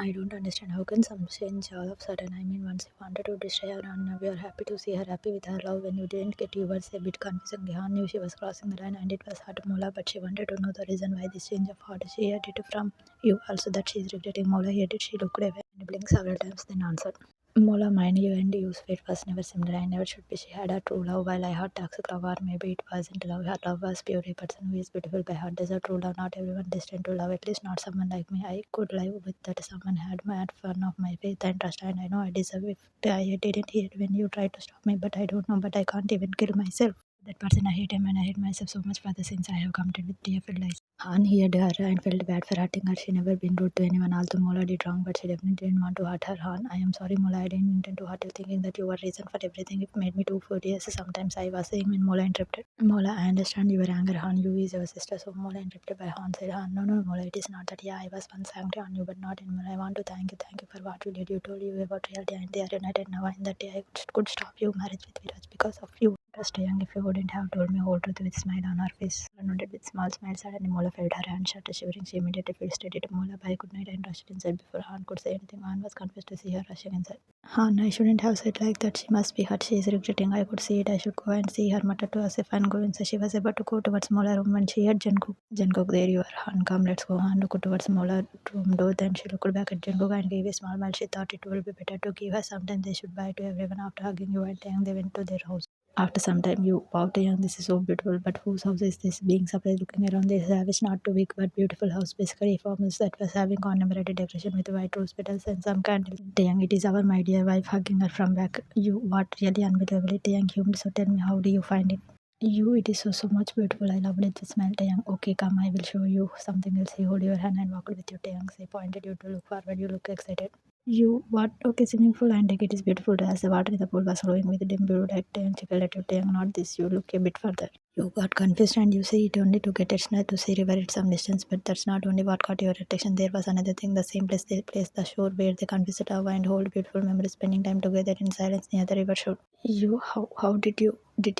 I don't understand how can some change all of a sudden. I mean, once you wanted to destroy her and now you are happy to see her happy with her love. When you didn't get, you were a bit confusing. Gihan knew she was crossing the line and it was hard to Mola, but she wanted to know the reason why this change of heart she had it from you. Also that she is regretting Mola here. Did she looked away and blinked several times, then answered. Mola, mind you, and use it was never similar. I never should be. She had a true love while I had toxic love, or maybe it wasn't love. Her love was pure. A person who is beautiful by heart does a true love. Not everyone destined to love, at least not someone like me. I could live with that someone had mad fun of my faith and trust, and I know I deserve it. I didn't hear when you tried to stop me, but I don't know, but I can't even kill myself. That person, I hate him and I hate myself so much for the sins I have committed with tearful lies. Han heard her and felt bad for hurting her. She never been rude to anyone, although Mola did wrong, but she definitely didn't want to hurt her. Han, I am sorry, Mola. I didn't intend to hurt you, thinking that you were reason for everything. It made me too furious. Sometimes I was saying when Mola interrupted. Mola, I understand your anger, Han. You is your sister, so Mola interrupted by Han said, Han, no, Mola, it is not that. Yeah, I was once angry on you, but not anymore. I want to thank you for what you did. You told you about reality, and they are united now. And that day I could stop your marriage with Viraj because of you. Trust Taehyung, if you wouldn't have told me whole truth with a smile on her face. Nodded with small smile. Suddenly Mola felt her hand shut, shivering. She immediately felt steady to Mola by good night and rushed inside before Han could say anything. Han was confused to see her rushing inside. Han, I shouldn't have said like that. She must be hurt. She is regretting. I could see it. I should go and see her, muttered to herself and go inside. She was about to go towards Mola room when she heard Jungkook. Jungkook, there you are. Han, come, let's go. Han looked towards Mola room door. Then she looked back at Jungkook and gave a small smile. She thought it would be better to give her sometimes they should buy to everyone. After hugging you and Taehyung, they went to their house. After some time, you wow, Taehyung, this is so beautiful. But whose house is this? Being surprised, looking around, this savage, not too big but beautiful house. Basically, a farmhouse that was having commemorated decoration with white rose petals and some candles. Taehyung, it is our my dear wife, hugging her from back. You, what really unbelievably, Taehyung hummed. So tell me, how do you find it? You, it is so much beautiful. I love it. Just smell Taehyung. Okay, come, I will show you something else. He hold your hand and walked with you. Taehyung, I pointed you to look forward. You look excited. You what? Okay, swimming pool and like it is beautiful as the water in the pool was flowing with dim blue light and chicken at your tongue. Not this. You look a bit further. You got confused and you say it only to get it to see river at some distance, but that's not only what caught your attention. There was another thing, the same place, the shore where they confessed love and hold beautiful memories, spending time together in silence near the river shore. You how did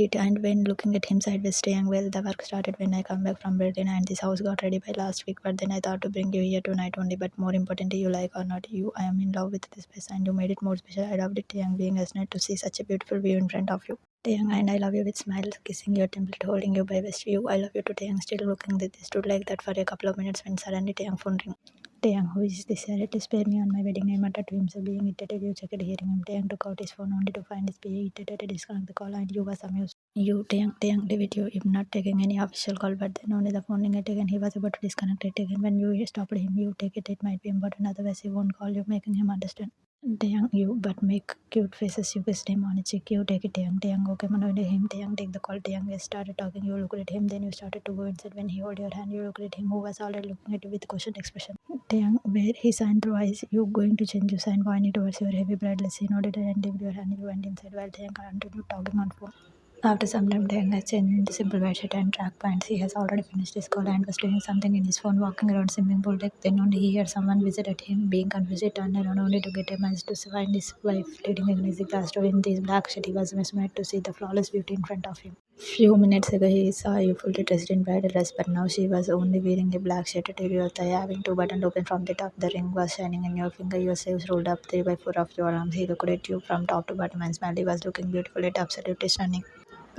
it end when looking at him sideways staying well? The work started when I come back from Berlin and this house got ready by last week, but then I thought to bring you here tonight only. But more importantly, you like or not, you I am in love with this place and you made it more special. I loved it, young being as nice to see such a beautiful view in front of you. Taehyung, and I love you with smiles, kissing your temple, holding you by best view. I love you to Taehyung, still looking that they stood like that for a couple of minutes when suddenly Taehyung phone ring. Taehyung, who is this? At least spare me on my wedding night, muttered to himself, being irritated. You checked hearing him. Taehyung took out his phone only to find his PA irritated, disconnect the call, and you was amused. You, Taehyung, leave it you. If not taking any official call, but then only the phone ring had taken. He was about to disconnect it again. When you stopped him, you take it. It might be important, otherwise he won't call you, making him understand. Taehyung, you, but make cute faces. You kissed him on a cheek. You take it, Taehyung, okay, manipulate him. Taehyung, take the call. Taehyung, you started talking. You looked at him. Then you started to go inside. When he held your hand, you looked at him, who was already looking at you with question expression. Taehyung, where he signed through eyes. You going to change your sign, pointing towards your heavy breadless. He nodded and lifted your hand. You went inside while Taehyung continued talking on phone. After some time, Taehyung has changed into simple white shirt and track pants. He has already finished his call and was doing something in his phone, walking around swimming pool deck. Then only he heard someone visit at him, being confused. He turned around only to get a message to find his wife leading against the glass door in this black shirt. He was mesmerized to see the flawless beauty in front of him. Few minutes ago, he saw you fully dressed in bridal dress, but now she was only wearing a black shirt to your thigh, having two buttons open from the top. The ring was shining in your finger. Your sleeves rolled up 3 by 4 of your arms. He looked at you from top to bottom and smiled. He was looking beautiful, yet absolutely stunning.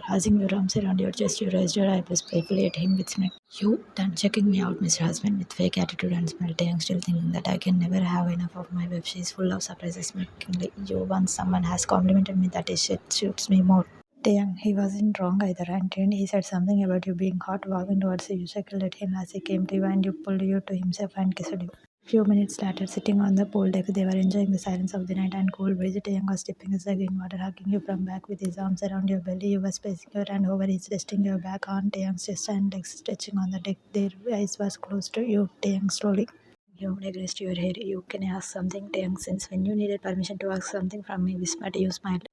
Crossing your arms around your chest, you raised your eyebrows playfully at him with smile. You done checking me out, Mr. Husband, with fake attitude and smile. Taehyung, still thinking that I can never have enough of my wife. She is full of surprises, makingly. You, once someone has complimented me that his shit suits me more. Taehyung, he wasn't wrong either, and then he said something about you being hot, walking towards you. You chuckled at him as he came to you, and you pulled you to himself and kissed you. Few minutes later, sitting on the pool deck, they were enjoying the silence of the night and cool breeze. Taehyung was dipping his leg in water, hugging you from back with his arms around your belly. You were placing your hand over his, resting your back on Taehyung's chest and legs stretching on the deck. Their eyes was closed to you, Taehyung slowly. You against your head. You can ask something, Taehyung, since when you needed permission to ask something from me, whispered. You smiled.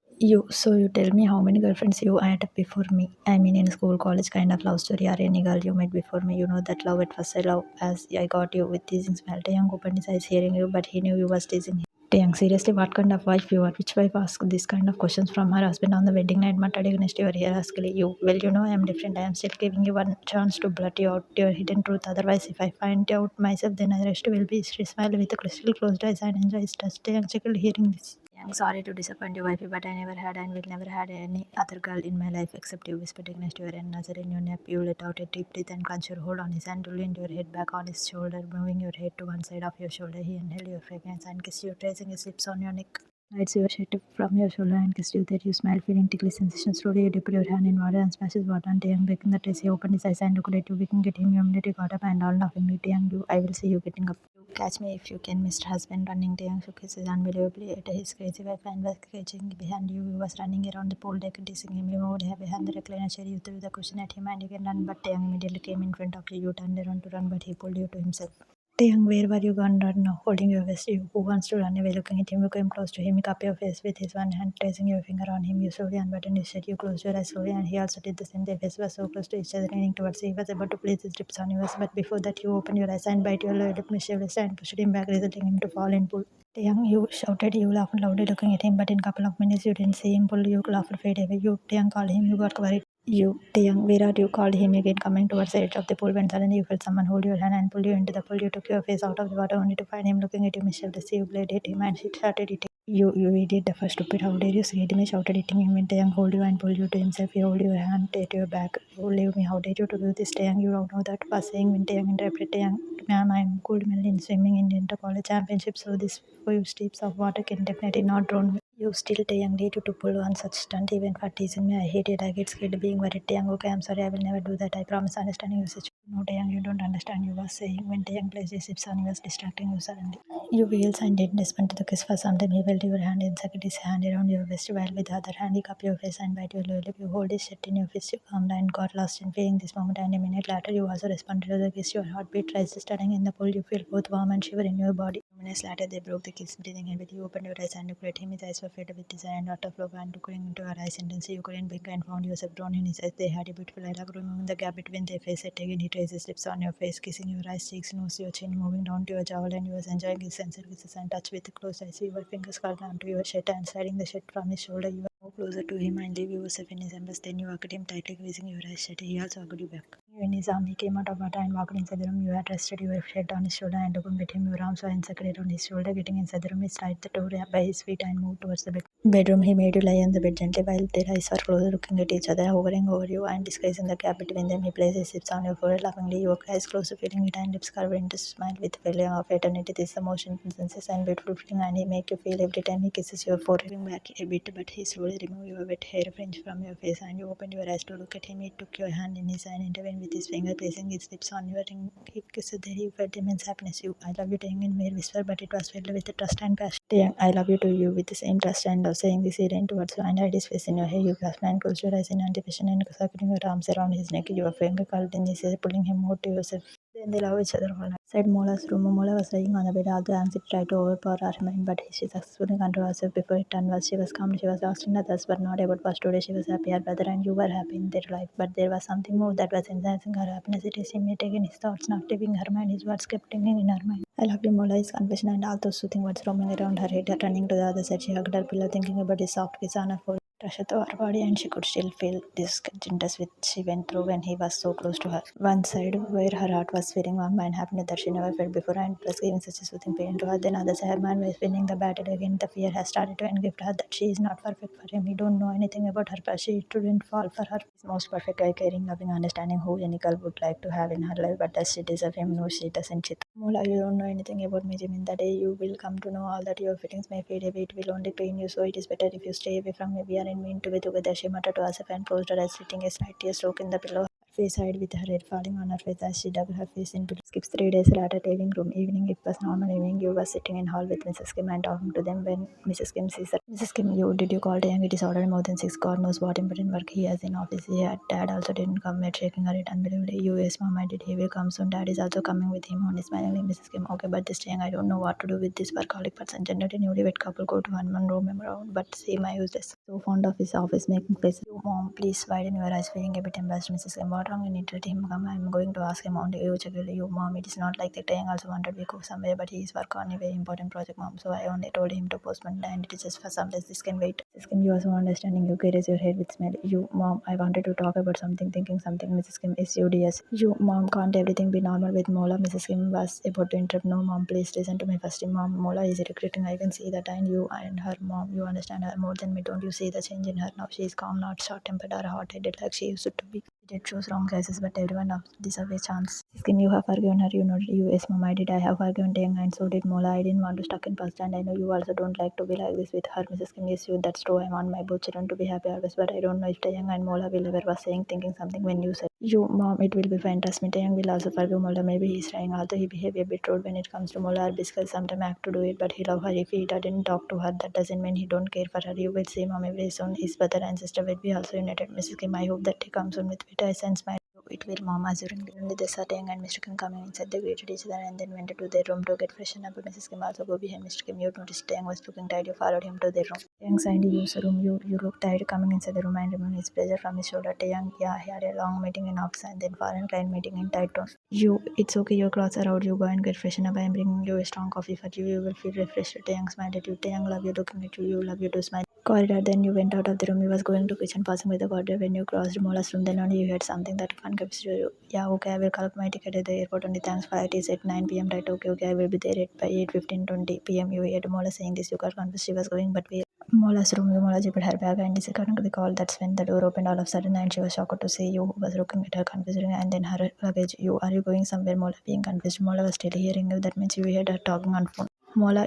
So you tell me how many girlfriends you had before me? I mean, in school, college kind of love story, or any girl you met before me. You know that love at first love, as I got you with teasing smile. Taehyung opened his eyes hearing you, but he knew you was teasing him. Taehyung, seriously, what kind of wife you are? Which wife asked this kind of questions from her husband on the wedding night? Matadignest, you are here asking you. Well, you know I am different. I am still giving you one chance to blurt you out your hidden truth. Otherwise, if I find out myself, then the rest will be. She smiled with a crystal closed eyes and enjoys touch. Taehyung chuckled hearing this. I'm sorry to disappoint you, wifey, but I never had and will never had any other girl in my life except you, whispered against your another in your nap. You let out a deep breath and clenched your hold on his hand, leaned your head back on his shoulder, moving your head to one side of your shoulder. He inhaled your fragrance and kissed you, tracing his lips on your neck. Lights your shirt from your shoulder and kissed you that you smiled, feeling ticklish sensation. Slowly you dipped your hand in water and splashes water on Taehyung, breaking the trace. He opened his eyes and looked at you, winking at him. You immediately got up and all laughingly, Taehyung, you, I will see you getting up. Catch me if you can, Mr. Husband. Running, Taehyung shook his head unbelievably at his crazy wife and was catching behind you. You was running around the pool deck, teasing him. You moved behind the recliner chair. You threw the cushion at him and again ran, but Taehyung immediately came in front of you. You turned around to run, but he pulled you to himself. Taehyung, where were you gone run now? Holding your vest, you who wants to run away, looking at him, you came close to him, he cupped your face with his one hand, placing your finger on him. You slowly unbuttoned his shirt, you closed your eyes slowly, and he also did the same. Their faces were so close to each other, leaning towards you. He was about to place his lips on yours, but before that, you opened your eyes and bite your lip mischievously and pushed him back, resulting him to fall in pool. Taehyung, you shouted, you laughed loudly, looking at him, but in a couple of minutes, you didn't see him pull, you laughed fade away. You, Taehyung, called him, you got worried. You, Taehyung, where are you? Called him again, coming towards the edge of the pool when suddenly you felt someone hold your hand and pull you into the pool. You took your face out of the water only to find him looking at you mischievously. You glared at him and he started eating. You idiot, the first stupid, how dare you scared me, shouted hitting him when Taehyung hold you and pulled you to himself. He hold your hand at your back. You leave me, how dare you to do this, Taehyung? You don't know that was saying when Taehyung interrupted. Taehyung, ma'am, I'm gold medal in swimming in the inter-college championship, so this few steps of water can definitely not drown me. You still Taehyung need you to pull one such stunt even for teasing me. I hate it. I get scared being worried. Taehyung, okay, I'm sorry. I will never do that. I promise understanding your situation. No, Taehyung, you don't understand. You was saying when Taehyung placed his lips on you was distracting you suddenly. You wheels and didn't respond to the kiss for some time. He held your hand and sucked his hand around your waist while with the other hand he cupped your face and bite your lower lip. You hold his shirt in your fist. You calmed and got lost in feeling this moment, and a minute later you also responded to the kiss. Your heartbeat rises, starting in the pool. You feel both warm and shiver in your body. 2 minutes later they broke the kiss, breathing heavily. You opened your eyes and looked at him. His eyes were filled with desire and utter flow, and looking into your eyes intensely. You couldn't blink and found yourself drawn in his eyes. They had a beautiful dialogue, removing the gap between their faces. Again he traced his lips on your face, kissing your eyes, cheeks, nose, your chin, moving down to your jowl, and you was enjoying his sensual kisses and touch with closed eyes. Your fingers curled onto your shirt and sliding the shirt from his shoulder. You were closer to him and leave yourself in his embrace. Then you hugged him tightly, squeezing your eyes shut. He also hugged you back. You in his arm, he came out of water and walked inside the room. You had rested your head on his shoulder and looking at him. Your arms were encircled around his shoulder. Getting inside the room, he slid the door by his feet and moved towards the bedroom. He made you lie on the bed gently while their eyes were closed, looking at each other, hovering over you and disguising the gap between them. He placed his lips on your forehead laughingly. Your eyes closed, feeling it, and lips curved into a smile with a feeling of eternity. This is the most intense and beautiful feeling, and he make you feel every time he kisses your forehead. Moving back a bit, but he slowly removed your wet hair fringe from your face, and you opened your eyes to look at him. He took your hand in his and intervened with his finger, placing his lips on your ring. He kissed there. You felt immense happiness. You, I love you, Taehyung, in mere whisper, but it was filled with trust and passion. Taehyung, I love you to you with the same trust and love, saying this he ran towards you and hid his face in your hair. You gasped and closed your eyes in anticipation and circling your arms around his neck. Your finger curled in his hair, pulling him more to yourself. Then they love each other all night. Said Mola's room. Mola was lying on the bed. Although anxiety tried to overpower her mind, but she successfully controlled herself before it turned. She was calm. She was lost in others, but not about past. Today she was happy. Her brother and you were happy in their life, but there was something more that was enhancing her happiness. It is him taking his thoughts, not leaving her mind. His words kept ringing in her mind. I love you, Mola. His confession and all those soothing words roaming around her head. Turning to the other side, she hugged her pillow, thinking about his soft kiss on her forehead. Rushed through her body, and she could still feel this gentleness which she went through when he was so close to her. One side, where her heart was feeling warm and happiness that she never felt before, and plus giving such a soothing pain to her. Then other side, her mind was winning the battle again. The fear has started to engift her that she is not perfect for him. He don't know anything about her, but she shouldn't fall for her. He's most perfect guy, caring, loving, understanding, who any girl would like to have in her life. But does she deserve him? No, she doesn't. Mola, you don't know anything about me, Jimin. The day you will come to know all that, your feelings may fade away. It will only pain you, so it is better if you stay away from me. We aren't meant to be together, she muttered to herself and closed her eyes, letting a slight tear soak in the pillow. Her face hid with her head falling on her face as she dug her face into the skips. 3 days later, living room evening. It was normal evening. You were sitting in hall with Mrs. Kim and talking to them when Mrs. Kim sees her. Mrs. Kim, you did you call Taehyung? It is already more than 6. God knows what important work he has in office. Yeah, Dad also didn't come yet, shaking her head unbelievably. You, yes, Mom, I did. He will come soon. Dad is also coming with him. Only smilingly, Mrs. Kim. Okay, but this Taehyung, I don't know what to do with this workaholic person. Generally, newlywed couple go to one room around, but see my useless. So fond of his office making faces. You, Mom, please widen your eyes, feeling a bit embarrassed. Mrs. Kim, what what wrong? You need to let him come. I'm going to ask him only. You check you, mom. It is not like that. Taehyung also wanted to go somewhere, but he is work on a very important project, mom. So I only told him to postpone it, and it is just for some days. This can wait. Mrs. Kim, you also understanding. You raise your head with smell. You, mom. I wanted to talk about something, thinking something. Mrs. Kim, SUDS. You, mom. Can't everything be normal with Mola? Mrs. Kim was about to interrupt. No, mom. Please listen to me first. Mom, Mola is regretting. I can see that, and you and her, mom. You understand her more than me. Don't you see the change in her now? She is calm, not short-tempered or hot-headed like she used to be. It shows wrong choices, but everyone deserves a chance. Skin, you have forgiven her, you know. You, yes, mom, I did. I have forgiven Taehyung, and so did Mola. I didn't want to stuck in past, and I know you also don't like to be like this with her, Mrs. Kim. Yes, you, that's true. I want my both children to be happy always, but I don't know if Taehyung and Mola will ever was saying, thinking something when you said, you, mom, it will be fine. Trust me, Taehyung will also forgive Mola. Maybe he's trying, although he behave a bit rude when it comes to Mola or Biscuit. Sometimes I have to do it, but he love her. If he didn't talk to her, that doesn't mean he don't care for her. You will see, mom, every soon his brother and sister will be also united. Mrs. Kim, I hope that he comes soon with bitter and smile. It will, mom, assuring only the Taehyung and Mr. Kim coming inside. They greeted each other and then went to their room to get freshened up. But Mrs. Kim also go behind Mr. Kim. You noticed Taehyung was looking tired. You followed him to their room. Taehyung signed his room. You look tired coming inside the room and removing his pleasure from his shoulder. Taehyung, yeah, he had a long meeting in office and then foreign client meeting in tight tone. You, it's okay. Your clothes are out. You go and get freshened up. I am bringing you a strong coffee for you. You will feel refreshed. Taehyung smiled at you. Taehyung, love you looking at you. You love you to smile. Corridor. Then you went out of the room. He was going to kitchen, passing by the corridor. When you crossed Mola's room, then only you heard something that confused you. Yeah, okay, I will collect my ticket at the airport. Only thanks, flight is at 9 p.m. Right? Okay, I will be there at by 8:15, 20 p.m. You heard Mola saying this. You got confused. She was going, but where? Mola's room. You Mola zipped her bag and couldn't recall. That's when the door opened all of a sudden, and she was shocked to see you. Who was looking at her confused, and then her luggage. You, are you going somewhere? Mola being confused. Mola was still hearing you. That means you heard her talking on phone. Mola,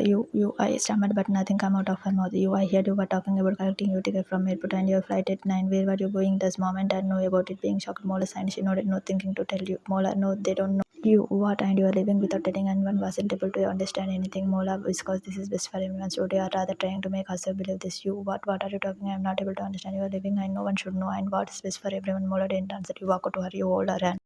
I stammered, but nothing came out of her mouth. You, I heard you were talking about collecting your ticket from airport and your flight at 9. Where were you going? Does mom and dad know about it? Being shocked, Mola signed. She nodded, no thinking to tell you. Mola, no, they don't know. You, what? And you are leaving without telling anyone? Wasn't able to understand anything. Mola, because this is best for everyone. So they are rather trying to make herself believe this. You, what are you talking? I am not able to understand. You are leaving and no one should know. And what is best for everyone? Mola didn't answer. You walk to her, you hold her hand.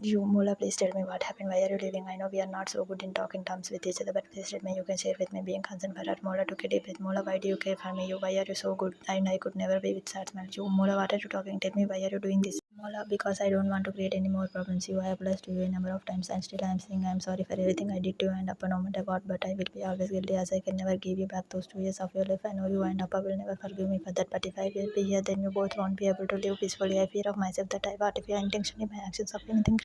You, Mola, please tell me what happened. Why are you leaving? I know we are not so good in talking terms with each other, but please tell me. You can share with me. Being concerned for her, Mola took a deep breath. Mola, why do you care for me? You, why are you so good? And I could never be with sad smile. You, Mola, what are you talking? Tell me, why are you doing this? Mola, because I don't want to create any more problems. You, I have blessed you a number of times, and still I am saying I am sorry for everything I did to you and Appa no matter what, but I will be always guilty as I can never give you back those 2 years of your life. I know you and Appa will never forgive me for that, but if I will be here, then you both won't be able to live peacefully. I fear of myself that I what if you intentionally my actions of anything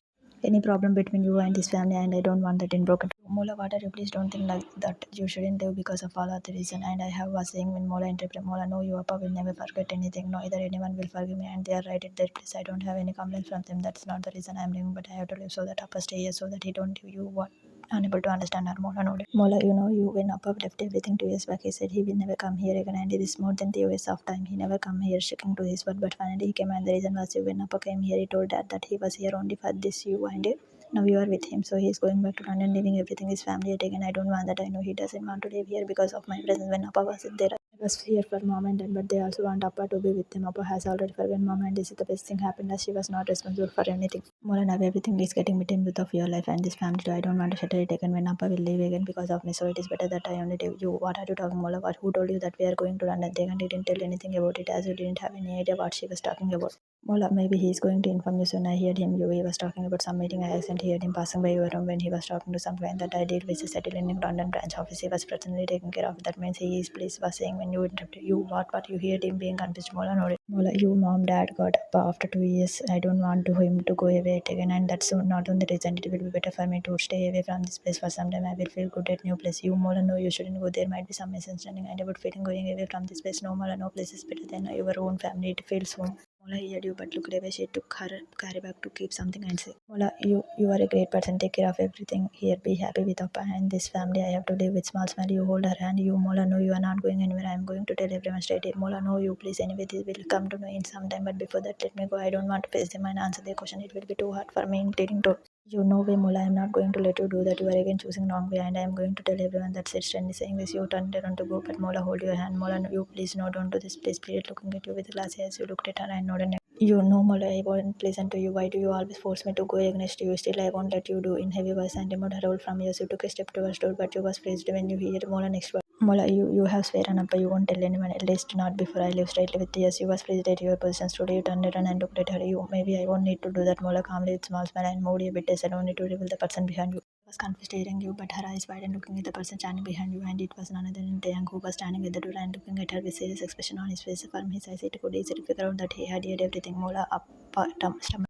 any problem between you and this family, and I don't want that in broken. Mola, what are you? Please don't think like that. You shouldn't live because of all other reason. And I have was saying when Mola interrupted, Mola, no, you Appa will never forget anything. No, either anyone will forgive me, and they are right at that place. I don't have any complaints from them. That's not the reason I'm living, but I have to live so that Appa stay here, so that he don't do you what unable to understand her. Mola, no. Mola, you know, you when Appa left everything 2 years back, he said he will never come here again, and it is more than 3 years of time. He never come here sticking to his word, but finally he came, and the reason was you when Appa came here, he told Dad that he was here only for this you and now you are with him, so he is going back to London, leaving everything his family at again. I don't want that. I know he doesn't want to live here because of my presence. When Appa was there, I was here for mom and dad, but they also want Appa to be with them. Appa has already forgiven mom, and this is the best thing happened as she was not responsible for anything. More and everything is getting between both of your life and this family too. I don't want to settle it again when Appa will leave again because of me. So it is better that I only leave you. What are you talking, Mola? What? Who told you that we are going to London? They didn't tell anything about it, as you didn't have any idea what she was talking about. Mola, maybe he is going to inform you soon. I heard him. He was talking about some meeting. I accidentally heard him passing by your room when he was talking to some client that I did with a settle in London branch office. He was personally taking care of. That means he is pleased was saying when you interrupted you what you heard him being confused. Mola, no. Mola, you mom dad got up after 2 years. I don't want to him to go away again, and that's not on the reason. It will be better for me to stay away from this place for some time. I will feel good at new place. You Mola, no, you shouldn't go. There might be some misunderstanding and about feeling going away from this place. No Mola, no place is better than your own family. It feels home. Mola heard you, but looked away. She took her carry back to keep something and say, Mola, you are a great person. Take care of everything here. Be happy with Appa and this family. I have to live with small smile. You hold her hand. You, Mola, no, you are not going anywhere. I am going to tell everyone straight here. Mola, no, you please. Anyway, this will come to me in some time. But before that, let me go. I don't want to face them and answer their question. It will be too hard for me in pleading to. You know way, Mola, I am not going to let you do that. You are again choosing wrong way, and I am going to tell everyone that's it. Stanley saying this, you turned around to go, but Mola, hold your hand. Mola, no, you please no, don't do this. Please, please, looking at you with glassy eyes. You looked at her and nodded. You know, Mola, I won't listen to you. Why do you always force me to go against you? Still, I won't let you do in heavy voice and removed her hold from you. You took a step towards door, but you was freezed when you heard Mola next word. Mola, you have sworn up, you won't tell anyone, at least not before I leave. Straightly with tears. You was freezed at your position. Today you turned around and looked at her. Maybe I won't need to do that. Mola calmly with small smile and moved a bit. I don't need to reveal the person behind you. She was confused staring you, but her eyes wide and looking at the person standing behind you, and it was none other than Taehyung, who was standing at the door and looking at her with serious expression on his face. From his eyes, it could easily figure out that he had heard everything. Mola up stomach